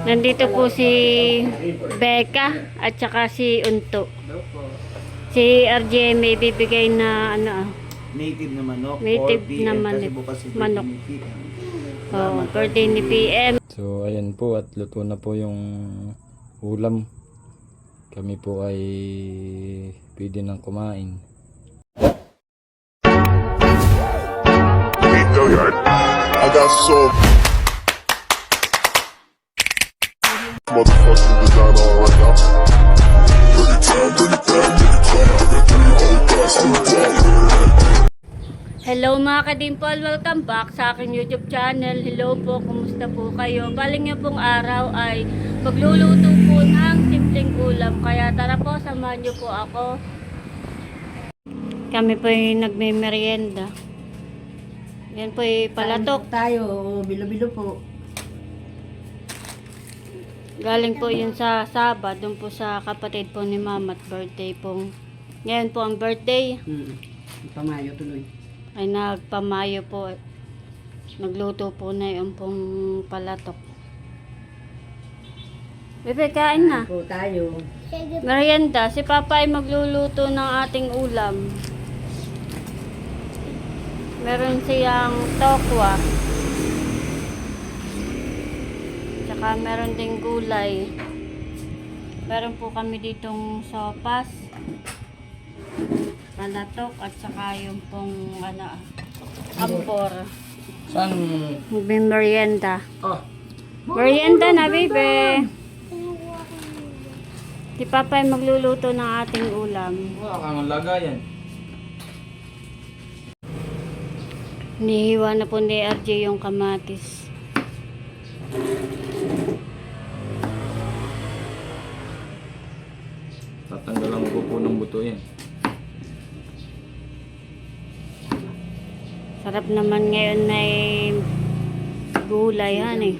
Nandito po si Becca at saka si Unto. Si RJ may bibigay na Native na manok. native 4 PM, na kasi bukas si manok. birthday ni PM. Oh, birthday ni PM. So ayan po at luto na po yung ulam. Kami po ay pwede nang kumain. I got so motherfucking designer right now. Hello mga kadimpol, welcome back sa aking YouTube channel. Hello po, kumusta po kayo? Baling niyo pong araw ay magluluto po ng simpleng ulam. Kaya tara po, samahan niyo po ako. Kami po ay nagme-merienda. Yan po ay palatok. Tayo, bilo-bilo po. Galing po yun sa Sabah, doon po sa kapatid po ni Mama at birthday po. Ngayon po ang birthday. Pamayo tuloy. Ay nagpamayo po. Nagluto po na yung pong palatok. Bebe, kain na. Po tayo. Merienda, si Papa ay magluluto ng ating ulam. Meron siyang tokwa. Tsaka meron ding gulay. Meron po kami ditong sopas, palatok at saka yung pong ambor. Saan? Merienda. Ah, Merienda na, bebe. Si Papa ay magluluto ng ating ulam. wala kang lagayan. Nihiwa na po ni RJ yung kamatis. Tatanggalan ko po ng buto yan. Sarap naman ngayon na gulay yan eh.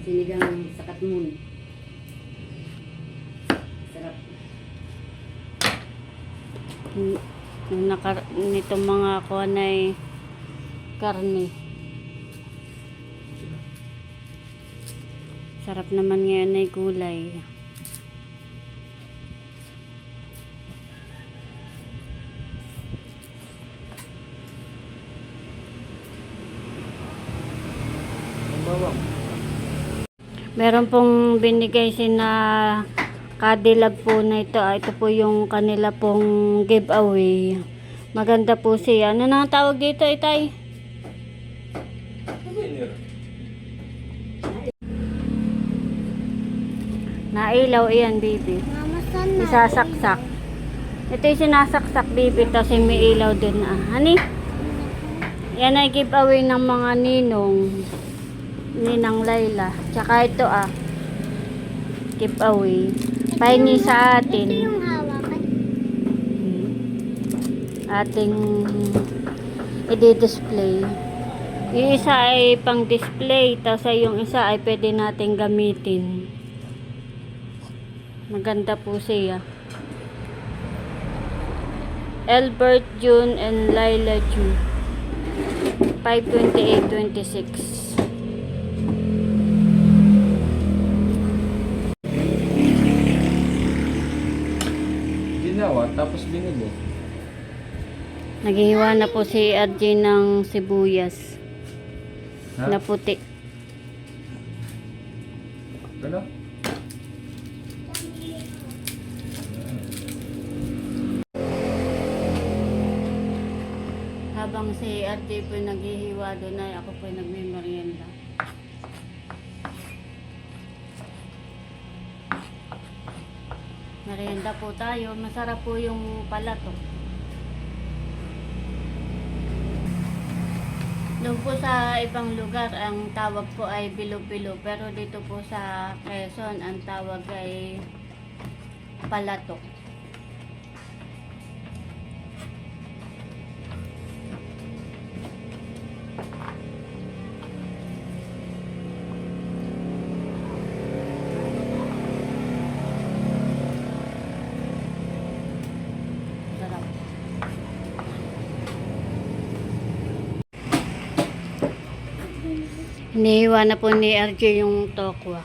Sinigang sa katmun. Sarap. Nitong mga kuwan ay karne. Sarap naman ngayon ay gulay. Meron pong binigay sina Cadillac po na ito. Ito po yung kanila pong giveaway. Maganda po siya. Ano na ang tawag dito, Itay? Nailaw iyan, baby. Isasaksak. Ito yung sinasaksak, baby. Tapos may ilaw dun. Hani? Yan ay giveaway ng mga Ninang Layla. Tsaka ito giveaway. Pahingi sa atin. Ating i-display. Yung isa ay pang display. Tapos yung isa ay pwede natin gamitin. Maganda po siya. Albert June and Layla June. 5/28/26. Ginawa tapos binili. Naghihiwa na po si RJ ng sibuyas Ha? na puti. Ano? Habang si RJ po naghihiwa doon ay ako po nagme-merienda. Merienda po tayo. Masarap po yung palatok. Doon po sa ibang lugar, ang tawag po ay bilo-bilo. Pero dito po sa Quezon, ang tawag ay palatok. Sarap. Inihiwa na po ni RJ yung tokwa.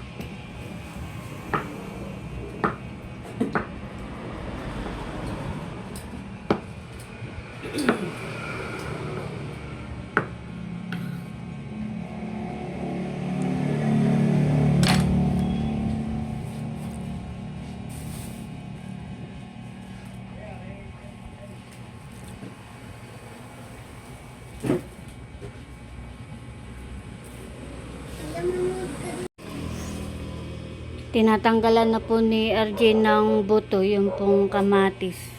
Tinatanggalan na po ni RJ ng buto yung pong kamatis.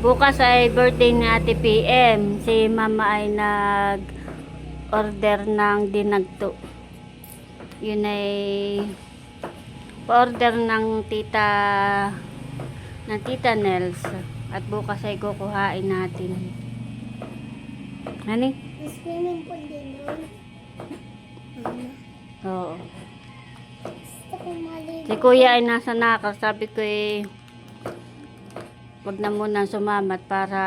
Bukas ay birthday ni Ate PM. Si Mama ay nag-order ng dinagto. Yun ay pa-order ng tita Nels. At bukas ay kukuhain natin. Ano? Swimming pool din yun. Oo. Gusto kong maligo. Si Kuya ay nasa nakar. Sabi ko wag na muna sumamat para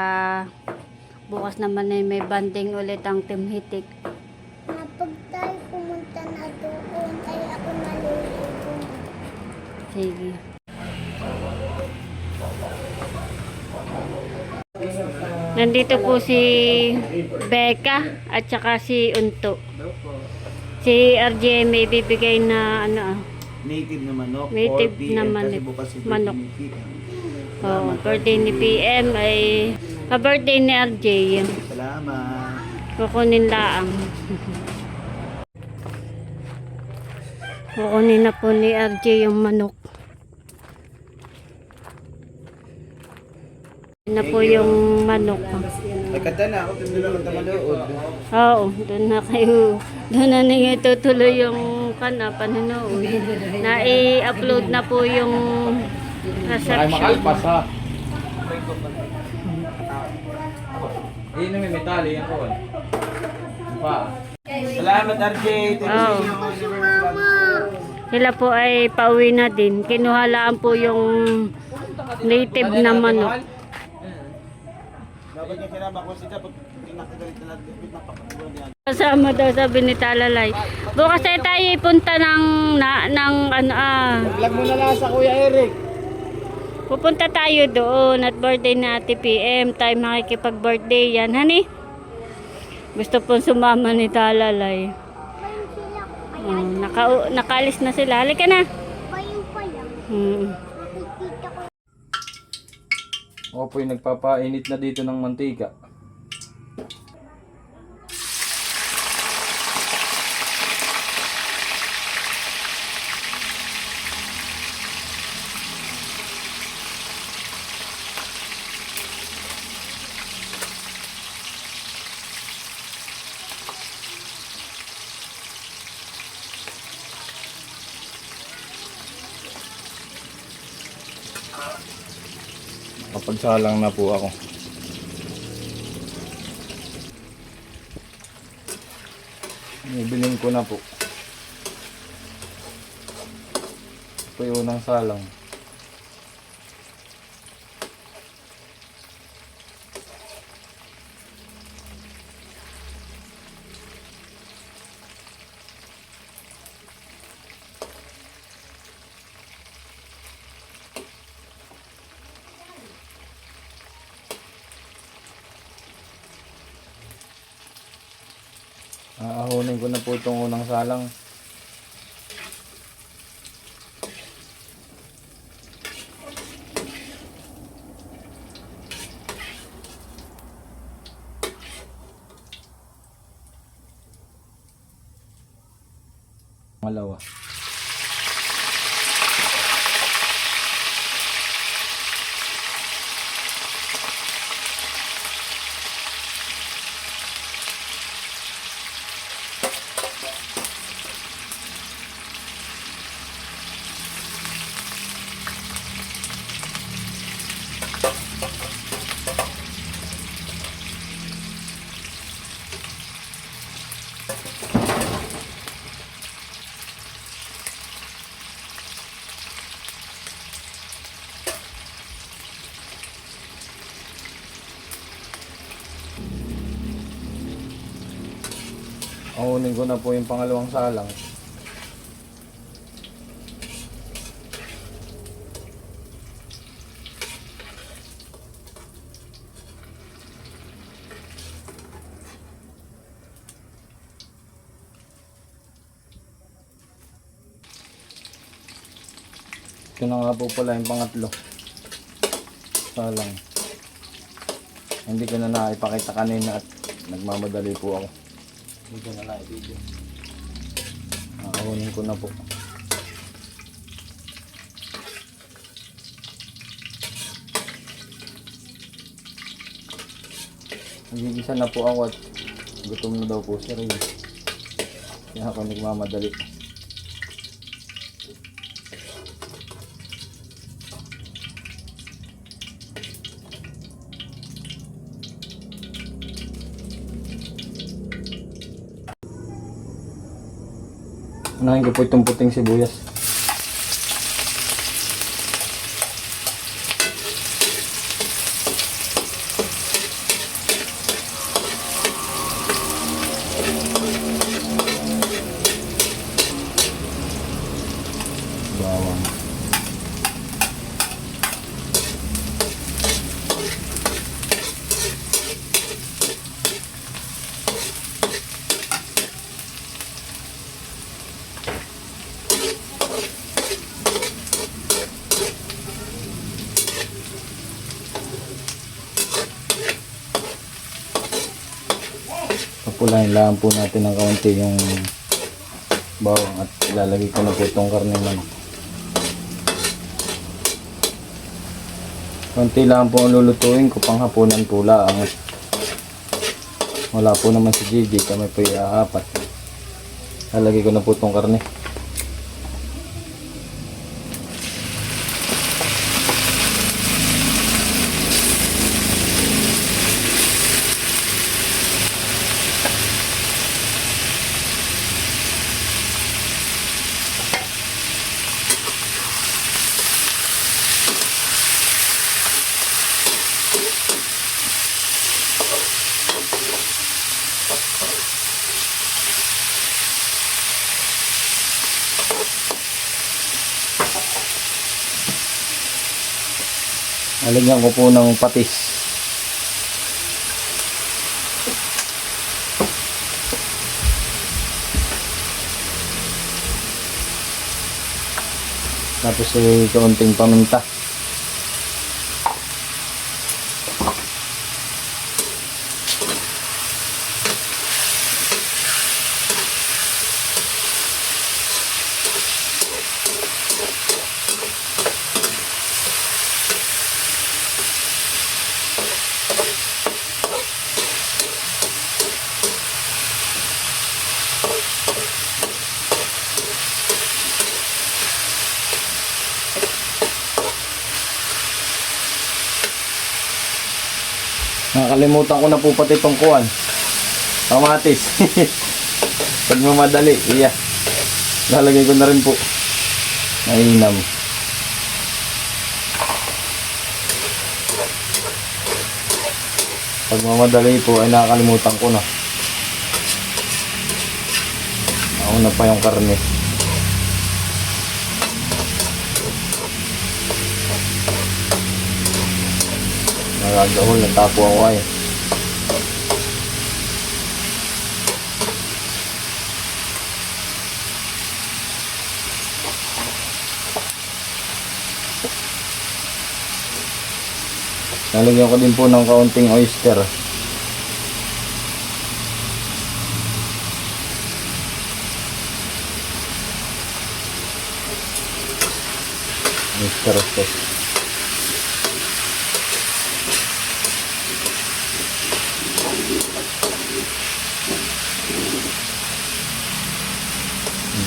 bukas naman ay may banding ulit ang Team Hitik. Pag tayo pumunta na doon, ay ako maliligo. Sige. Nandito po si Becca at saka si Unto. Si RJ may bibigay na Native na manok. Native 4 PM na kasi bukas si manok. birthday ni PM. Oh, birthday ni PM ay ka-birthday ni RJ. Salamat. Kukunin laang. Kukunin na po ni RJ yung manok. Yun na po yung manok. May kanta na ako. Tingnan lang manood. Oo, doon na kayo. Doon na ninyo tutuloy yung panonood. Na-i-upload na po yung reception. ha. Yun may metali yan po. Pa. Salamat, RJ. Oo. Sila po ay pauwi na din. Kinuhalaan po yung native na manok. Dapat niya kinama ko siya pag kinakagalit na natin. Napakatuwa niya. Kasama daw sabi ni Talalay. Bukas ay tayo ipunta ng Vlog mo na lang sa Kuya Eric. pupunta tayo doon at birthday na Ate PM. Tayo makikipag-birthday yan. Hani? Gusto pong sumama ni Talalay. Nakalis na sila. Halika na. Payong pa lang. Nakikita ko. Ako po'y nagpapainit na dito ng mantika. Kapagsalang na po ako. Ibiling ko na po. Ito yung unang salang. Aahonin ko na po itong unang salang. Malawa. Aunin ko na po yung pangalawang salang. Ito na nga po pala yung pangatlo. Salang. Hindi ko na naipakita kanina at nagmamadali po ako. Hindi ko na na-video. Nakakunin ko na po. Nagigisa na po ako at gutom na daw po si Ray. Kaya ako nagmamadali. Unahin ko po itong puting sibuyas. Bawang. Papulahin lang po natin ng kaunti yung bawang at ilalagay ko na po itong karne manok. Kaunti lang po ang lulutuin ko, panghapunan po lang. Wala po naman si Gigi, kami po iaapat. Ilalagay ko na po itong karne. Lalagyan ko po ng patis. Tapos kaunting paminta. Nakalimutan ko na po pati itong kuwan. Kamatis. Pag mamadali, iya. Lalagay ko na rin po. Mainam. Pag mamadali po ay nakakalimutan ko na. Nauna pa yung karne. Nagagahol, natapo ako ay. Lalagyan ko din po ng kaunting oyster. Oyster sauce.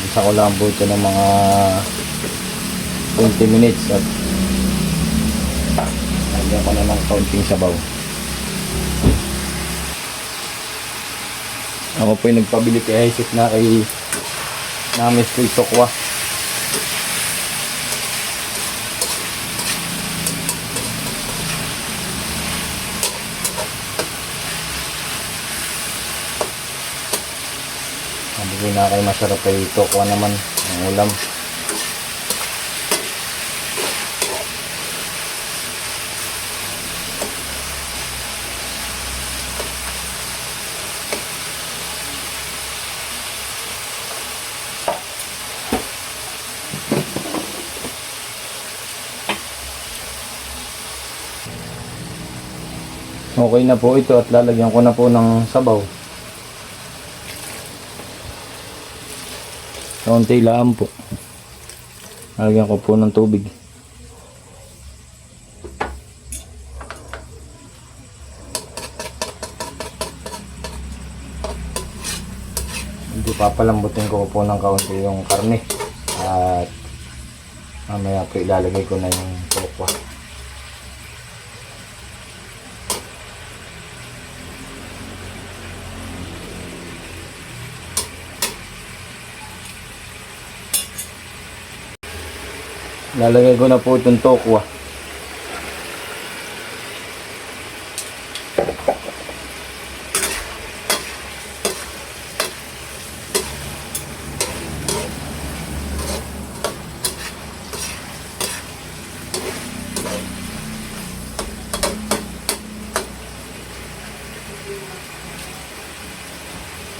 Isa ko lang po ito ng mga 20 minutes at lagyan ko na ng kaunting sabaw. Ako po yung nagpabili kay Jesus na kay Namis kay Tokwa. Sabi ko na kay masarap kay Tokwa naman ang ulam. Okay na po ito at lalagyan ko na po ng sabaw. Kaunti lang po. Lalagyan ko po ng tubig. Hindi papalambutin ko po ng kaunti yung karne. At mamaya po ilalagay ko na yung tokwa. Lalagay ko na po itong tokwa.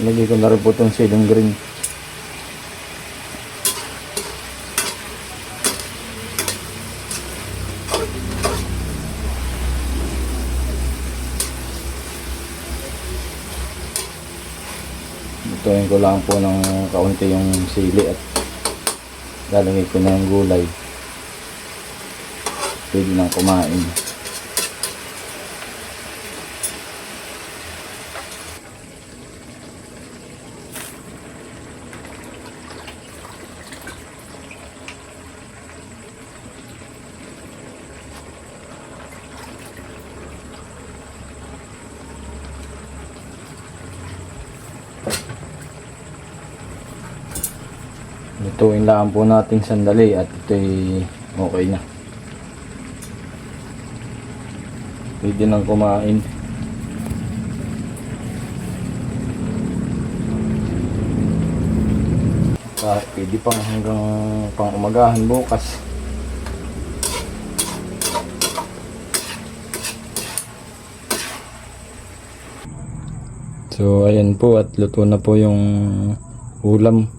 Lagay ko na rin po itong siling green. Lutuin ko lang po ng kaunti yung sili at lalagay ko na yung gulay. Pwede nang kumain. Lutuin lang po natin sandali at ito'y okay na. Pwede nang kumain. Pwede pang hanggang pang umagahan bukas. So ayan po at luto na po yung ulam.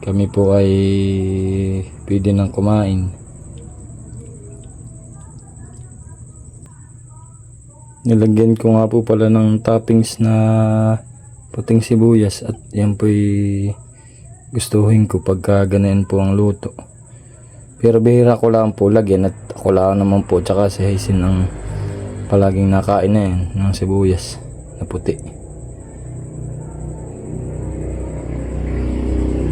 Kami po ay pwede nang kumain. Nilagyan ko nga po pala ng toppings na puting sibuyas at yan po ay gustuhin ko pagka ganyan po ang luto. Pero bihira ko lang po lagyan at ako lang naman po tsaka si Hazen ang palaging nakain na yan ng sibuyas na puti.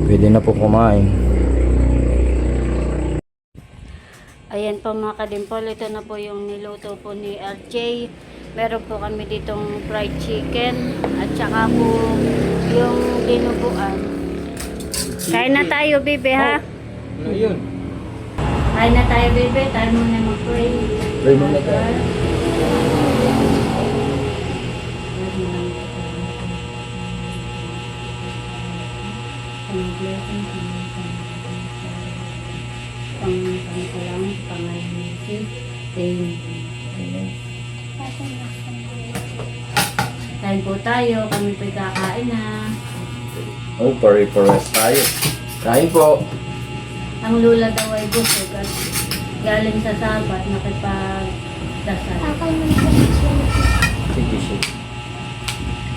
Pwede na po kumain. Ayan po mga kadimpol, ito na po yung niluto po ni RJ. Meron po kami ditong fried chicken at saka po yung dinuguan. Kain na tayo, bebe, ha? Ayun. Kain na tayo, bebe. Tayo muna mag-pray. Pray muna tayo. Kain po tayo, kami po'y kakain na. Oh, pare-pares tayo. Kain po. Ang lula daw ay busog at galing sa sabat, nakipagdasal. Sige, sige.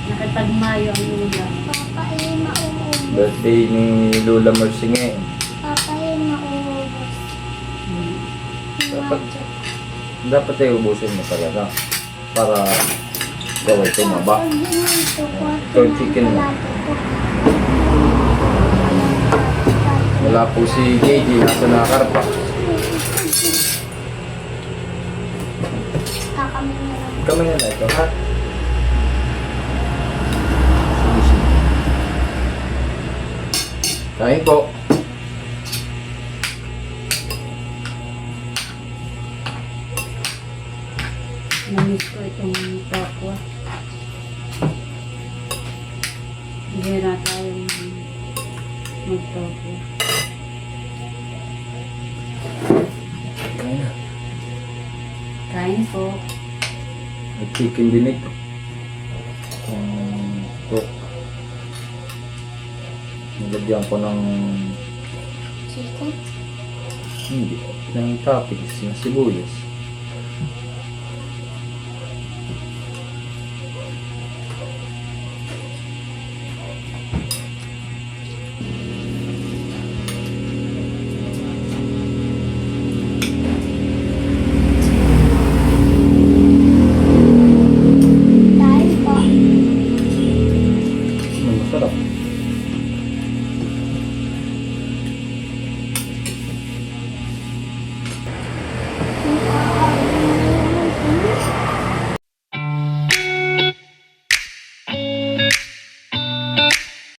Nakipagmayo ang lula. Papa, ay mauubos. Birthday ni Lola Mersinge. Papa, ay mauubos. Dapat ay ubusin mo talaga para gawin tumaba. Ito yung chicken mo. Wala po si JD, nasa nakakarpa. Kami na lang. Kami na ito, ha? Sige, sige. Kain po. Namiss ko itong tokwa. Bihira tayong mag-tokwa. Kain na. Kain po. May chicken din ito. Pork. Nilagyan ko ng Chicken. hindi, ng toppings na sibuyas.